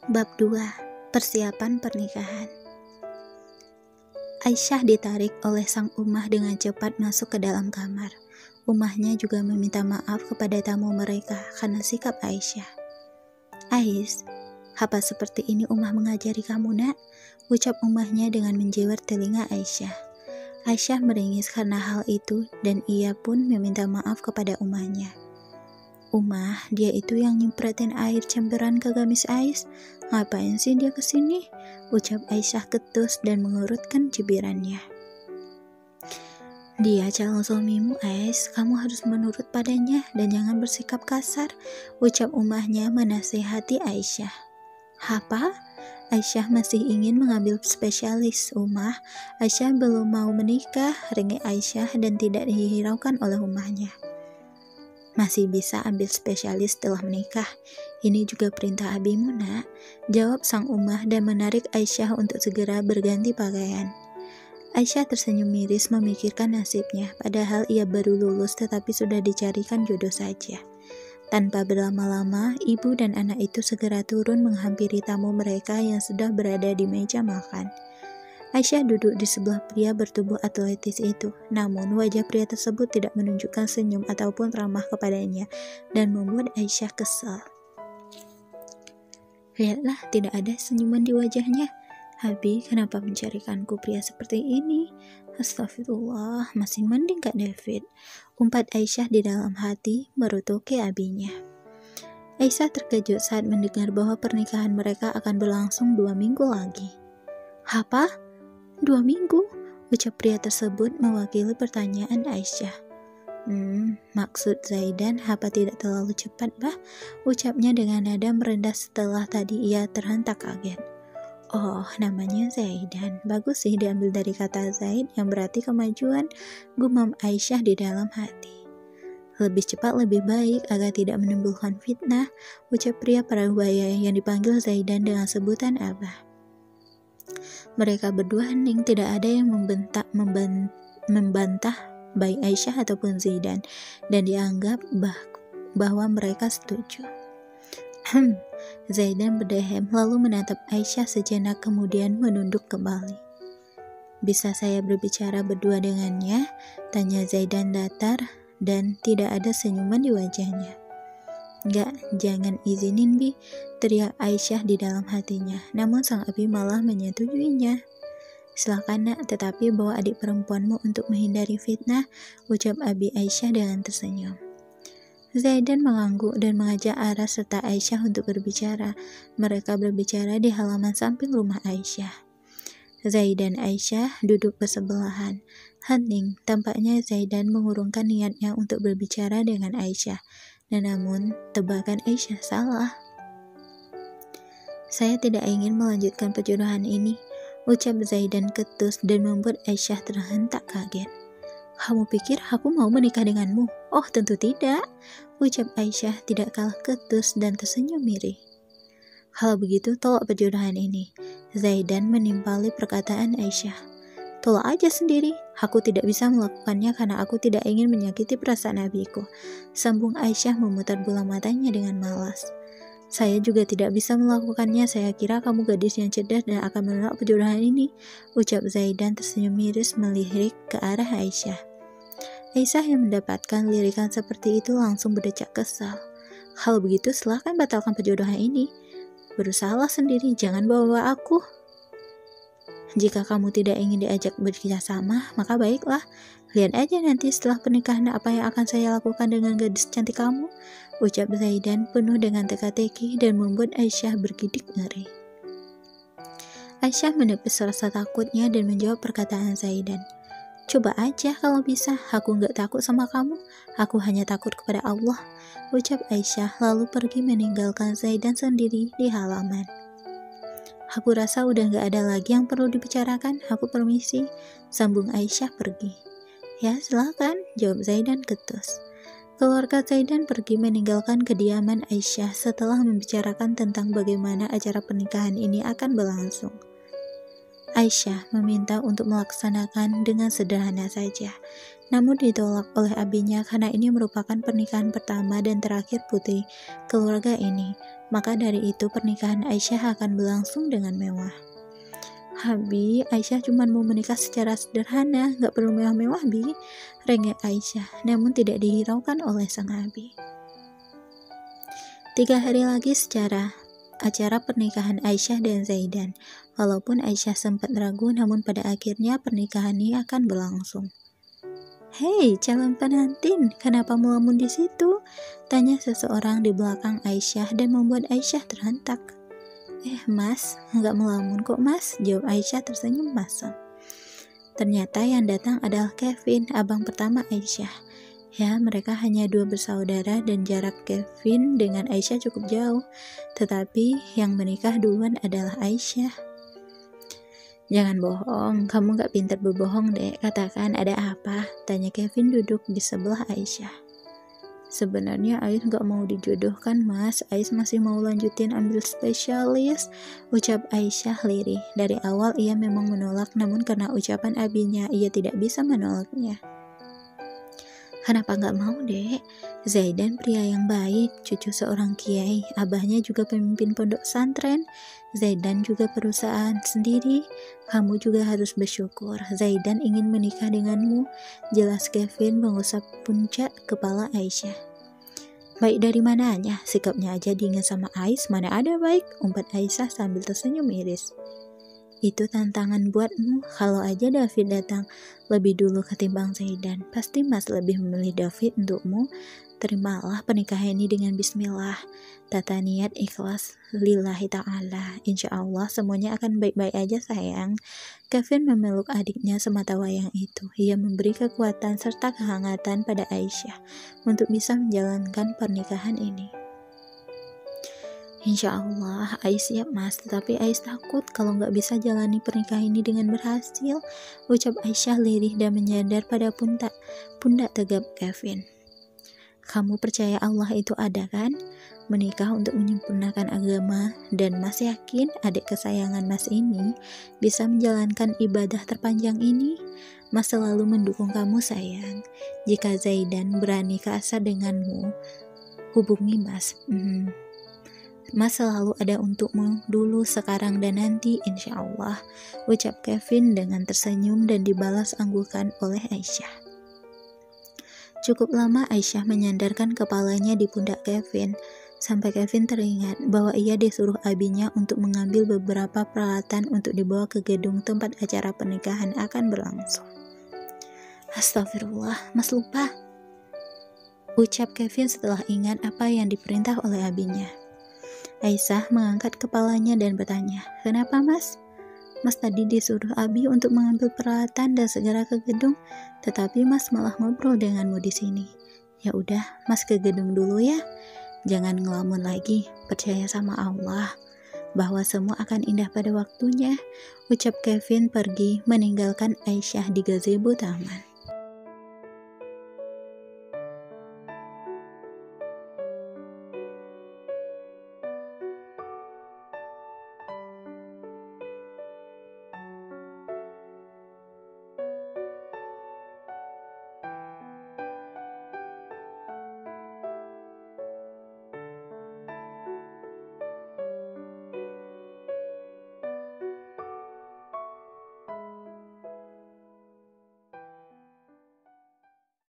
Bab 2. Persiapan pernikahan. Aisyah ditarik oleh sang Ummah dengan cepat masuk ke dalam kamar. Ummahnya juga meminta maaf kepada tamu mereka karena sikap Aisyah. "Ais, apa seperti ini Ummah mengajari kamu, nak?" ucap Ummahnya dengan menjewer telinga Aisyah. Aisyah meringis karena hal itu dan ia pun meminta maaf kepada Ummahnya. "Ummah, dia itu yang nyempretin air campuran ke gamis Ais. Ngapain sih dia kesini?" ucap Aisyah ketus dan mengurutkan cibirannya. "Dia calon suamimu, Ais. Kamu harus menurut padanya dan jangan bersikap kasar," ucap Ummahnya menasihati Aisyah. "Apa?" Aisyah masih ingin mengambil spesialis. "Ummah, Aisyah belum mau menikah," rengek Aisyah dan tidak dihiraukan oleh Ummahnya. "Masih bisa ambil spesialis setelah menikah. Ini juga perintah abimu, nak," jawab sang Ummah dan menarik Aisyah untuk segera berganti pakaian. Aisyah tersenyum miris memikirkan nasibnya, padahal ia baru lulus tetapi sudah dicarikan jodoh saja. Tanpa berlama-lama, ibu dan anak itu segera turun menghampiri tamu mereka yang sudah berada di meja makan. Aisyah duduk di sebelah pria bertubuh atletis itu, namun wajah pria tersebut tidak menunjukkan senyum ataupun ramah kepadanya dan membuat Aisyah kesal. "Lihatlah, tidak ada senyuman di wajahnya. Abi, kenapa mencarikanku pria seperti ini? Astagfirullah, masih mending Kak David," umpat Aisyah di dalam hati merutuki abinya. Aisyah terkejut saat mendengar bahwa pernikahan mereka akan berlangsung 2 minggu lagi. "Apa? 2 minggu?" ucap pria tersebut mewakili pertanyaan Aisyah. Maksud Zaidan, apa tidak terlalu cepat, bah?" ucapnya dengan nada merendah setelah tadi ia terhentak kaget. "Oh, namanya Zaidan. Bagus sih diambil dari kata Zaid yang berarti kemajuan," gumam Aisyah di dalam hati. "Lebih cepat lebih baik agar tidak menimbulkan fitnah," ucap pria parubaya yang dipanggil Zaidan dengan sebutan Abah. Mereka berdua hening, tidak ada yang membantah baik Aisyah ataupun Zaidan, dan dianggap bahwa mereka setuju. Zaidan berdehem lalu menatap Aisyah sejenak kemudian menunduk kembali. "Bisa saya berbicara berdua dengannya?" tanya Zaidan datar dan tidak ada senyuman di wajahnya. "Enggak, jangan izinin, Bi," teriak Aisyah di dalam hatinya, namun sang abi malah menyetujuinya. "Silakan, nak, tetapi bawa adik perempuanmu untuk menghindari fitnah," ucap abi Aisyah dengan tersenyum. Zaidan mengangguk dan mengajak Aras serta Aisyah untuk berbicara. Mereka berbicara di halaman samping rumah Aisyah. Zaid dan Aisyah duduk bersebelahan. Hening, tampaknya Zaidan mengurungkan niatnya untuk berbicara dengan Aisyah. Namun, tebakan Aisyah salah. "Saya tidak ingin melanjutkan perjodohan ini," ucap Zaidan ketus dan membuat Aisyah terhentak kaget. "Kamu pikir aku mau menikah denganmu? Oh, tentu tidak," ucap Aisyah tidak kalah ketus dan tersenyum mirip. "Kalau begitu, tolak perjodohan ini," Zaidan menimpali perkataan Aisyah. "Tolak aja sendiri. Aku tidak bisa melakukannya karena aku tidak ingin menyakiti perasaan abiku," sambung Aisyah memutar bola matanya dengan malas. "Saya juga tidak bisa melakukannya. Saya kira kamu gadis yang cerdas dan akan menolak perjodohan ini," ucap Zaidan tersenyum miris melirik ke arah Aisyah. Aisyah yang mendapatkan lirikan seperti itu langsung berdecak kesal. "Kalau begitu silahkan batalkan perjodohan ini. Berusahalah sendiri, jangan bawa aku. Jika kamu tidak ingin diajak bekerjasama, maka baiklah. Lihat aja nanti setelah pernikahan apa yang akan saya lakukan dengan gadis cantik kamu," ucap Zaidan penuh dengan teka-teki dan membuat Aisyah bergidik ngeri. Aisyah menepis rasa takutnya dan menjawab perkataan Zaidan. "Coba aja kalau bisa, aku nggak takut sama kamu. Aku hanya takut kepada Allah," ucap Aisyah lalu pergi meninggalkan Zaidan sendiri di halaman. "Aku rasa udah nggak ada lagi yang perlu dibicarakan. Aku permisi," sambung Aisyah pergi. "Ya, silakan," jawab Zaidan ketus. Keluarga Zaidan pergi meninggalkan kediaman Aisyah setelah membicarakan tentang bagaimana acara pernikahan ini akan berlangsung. Aisyah meminta untuk melaksanakan dengan sederhana saja. namun ditolak oleh abinya karena ini merupakan pernikahan pertama dan terakhir putri keluarga ini. Maka dari itu pernikahan Aisyah akan berlangsung dengan mewah. Abi, Aisyah cuma mau menikah secara sederhana, gak perlu mewah-mewah, Bi. Rengek Aisyah, namun tidak dihiraukan oleh sang abi. 3 hari lagi secara acara pernikahan Aisyah dan Zaidan. Walaupun Aisyah sempat ragu, namun pada akhirnya pernikahan ini akan berlangsung. "Hei, calon pengantin, kenapa melamun di situ?" tanya seseorang di belakang Aisyah dan membuat Aisyah terhentak. Mas, nggak melamun kok mas," jawab Aisyah tersenyum masam. Ternyata yang datang adalah Kevin, abang pertama Aisyah. Ya, mereka hanya 2 bersaudara dan jarak Kevin dengan Aisyah cukup jauh. Tetapi yang menikah duluan adalah Aisyah. "Jangan bohong, kamu gak pintar berbohong deh, katakan ada apa?" tanya Kevin duduk di sebelah Aisyah. "Sebenarnya Ais gak mau dijodohkan mas, Ais masih mau lanjutin ambil spesialis," ucap Aisyah lirih. Dari awal ia memang menolak, namun karena ucapan abinya ia tidak bisa menolaknya. "Kenapa gak mau dek? Zaidan pria yang baik, cucu seorang kiai, abahnya juga pemimpin pondok pesantren, Zaidan juga perusahaan sendiri. Kamu juga harus bersyukur, Zaidan ingin menikah denganmu," jelas Kevin mengusap puncak kepala Aisyah. "Baik dari mananya? Sikapnya aja dingin sama Ais, mana ada baik?" umpat Aisyah sambil tersenyum miris. "Itu tantangan buatmu, kalau aja David datang lebih dulu ketimbang Zaidan, pasti Mas lebih memilih David untukmu. Terimalah pernikahan ini dengan bismillah, tata niat ikhlas lillahi ta'ala. Insya Allah semuanya akan baik-baik aja sayang." Kevin memeluk adiknya semata wayang itu. Ia memberi kekuatan serta kehangatan pada Aisyah untuk bisa menjalankan pernikahan ini. "Insya Allah, Ais siap mas, tetapi Ais takut kalau nggak bisa jalani pernikahan ini dengan berhasil," ucap Aisyah lirih dan menyandar pada pundak tegap Kevin. "Kamu percaya Allah itu ada kan? Menikah untuk menyempurnakan agama, dan mas yakin adik kesayangan mas ini bisa menjalankan ibadah terpanjang ini? Mas selalu mendukung kamu sayang. Jika Zaidan berani kasar denganmu, hubungi mas. Mas selalu ada untukmu dulu, sekarang dan nanti, insya Allah," ucap Kevin dengan tersenyum dan dibalas anggukan oleh Aisyah. Cukup lama Aisyah menyandarkan kepalanya di pundak Kevin, sampai Kevin teringat bahwa ia disuruh abinya untuk mengambil beberapa peralatan untuk dibawa ke gedung tempat acara pernikahan akan berlangsung. "Astagfirullah, mas lupa," ucap Kevin setelah ingat apa yang diperintah oleh abinya. Aisyah mengangkat kepalanya dan bertanya, "Kenapa mas? Mas tadi disuruh abi untuk mengambil peralatan dan segera ke gedung, tetapi mas malah ngobrol denganmu di sini." "Ya udah, mas ke gedung dulu ya. Jangan ngelamun lagi, percaya sama Allah bahwa semua akan indah pada waktunya," ucap Kevin pergi meninggalkan Aisyah di gazebo taman.